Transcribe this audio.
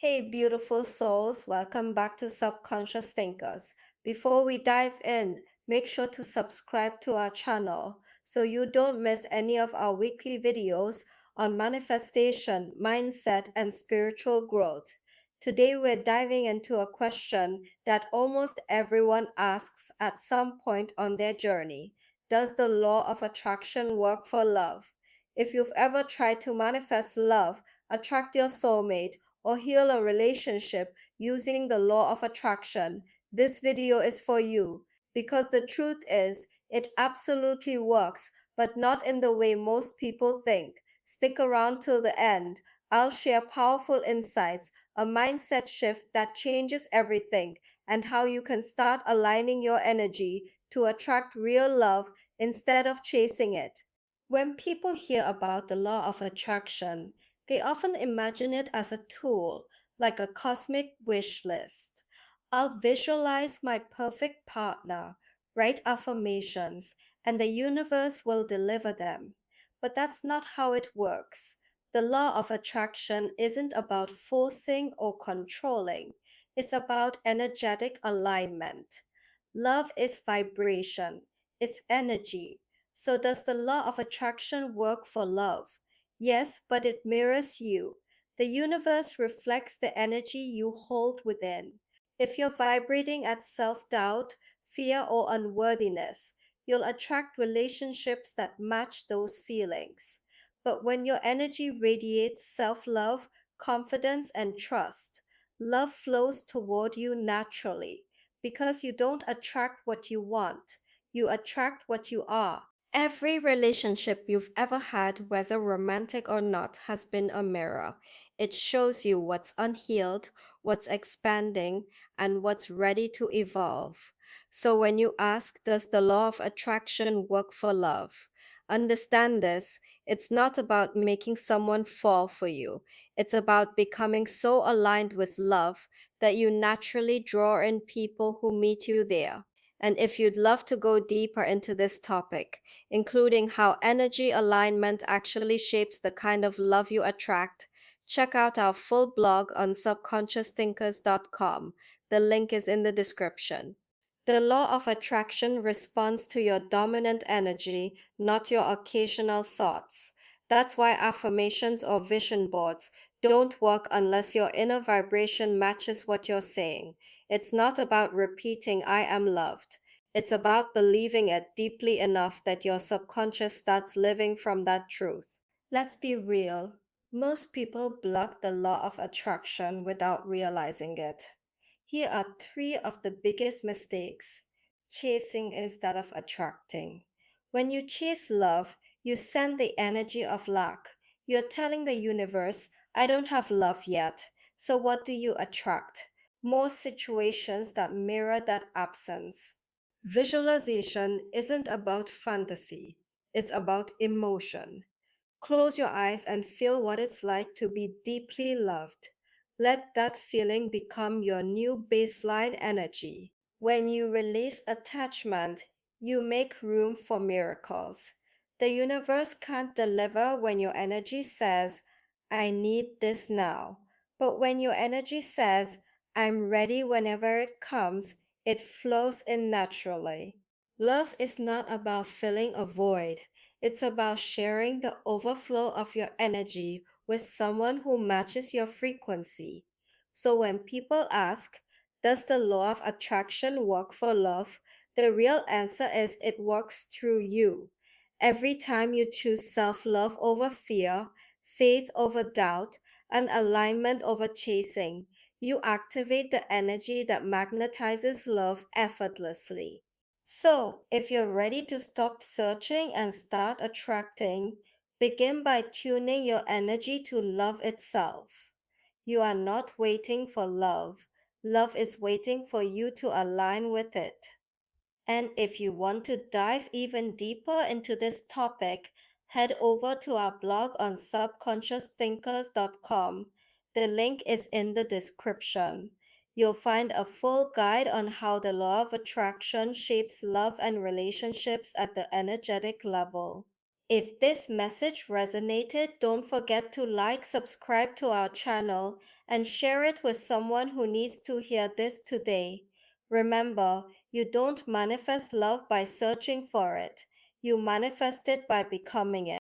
Hey, beautiful souls, welcome back to Subconscious Thinkers. Before we dive in, make sure to subscribe to our channel so you don't miss any of our weekly videos on manifestation, mindset, and spiritual growth. Today, we're diving into a question that almost everyone asks at some point on their journey. Does the law of attraction work for love? If you've ever tried to manifest love, attract your soulmate, or heal a relationship using the law of attraction, this video is for you. Because the truth is, it absolutely works, but not in the way most people think. Stick around till the end. I'll share powerful insights, a mindset shift that changes everything, and how you can start aligning your energy to attract real love instead of chasing it. When people hear about the law of attraction, they often imagine it as a tool, like a cosmic wish list. I'll visualize my perfect partner, write affirmations, and the universe will deliver them. But that's not how it works. The law of attraction isn't about forcing or controlling, it's about energetic alignment. Love is vibration, it's energy. So, does the law of attraction work for love? Yes, but it mirrors you. The universe reflects the energy you hold within. If you're vibrating at self doubt, fear, or unworthiness, you'll attract relationships that match those feelings. But when your energy radiates self love, confidence, and trust, love flows toward you naturally because you don't attract what you want, you attract what you are. Every relationship you've ever had, whether romantic or not, has been a mirror. It shows you what's unhealed, what's expanding, and what's ready to evolve. So when you ask, does the law of attraction work for love? Understand this, it's not about making someone fall for you. It's about becoming so aligned with love that you naturally draw in people who meet you there. And if you'd love to go deeper into this topic, including how energy alignment actually shapes the kind of love you attract, check out our full blog on subconsciousthinkers.com. The link is in the description. The law of attraction responds to your dominant energy, not your occasional thoughts. That's why affirmations or vision boards don't work unless your inner vibration matches what you're saying. It's not about repeating, I am loved. It's about believing it deeply enough that your subconscious starts living from that truth. Let's be real. Most people block the law of attraction without realizing it. Here are three of the biggest mistakes: chasing instead of attracting. When you chase love, you send the energy of lack. You're telling the universe, I don't have love yet. So what do you attract? More situations that mirror that absence. Visualization isn't about fantasy, it's about emotion. Close your eyes and feel what it's like to be deeply loved. Let that feeling become your new baseline energy. When you release attachment, you make room for miracles. The universe can't deliver when your energy says, I need this now. But when your energy says, I'm ready whenever it comes, it flows in naturally. Love is not about filling a void. It's about sharing the overflow of your energy with someone who matches your frequency. So when people ask, does the law of attraction work for love? The real answer is it works through you. Every time you choose self love over fear, faith over doubt, and alignment over chasing, you activate the energy that magnetizes love effortlessly. So, if you're ready to stop searching and start attracting, begin by tuning your energy to love itself. You are not waiting for love, love is waiting for you to align with it. And if you want to dive even deeper into this topic, head over to our blog on subconsciousthinkers.com. The link is in the description. You'll find a full guide on how the law of attraction shapes love and relationships at the energetic level. If this message resonated, don't forget to like, subscribe to our channel, and share it with someone who needs to hear this today. Remember, you don't manifest love by searching for it, you manifest it by becoming it.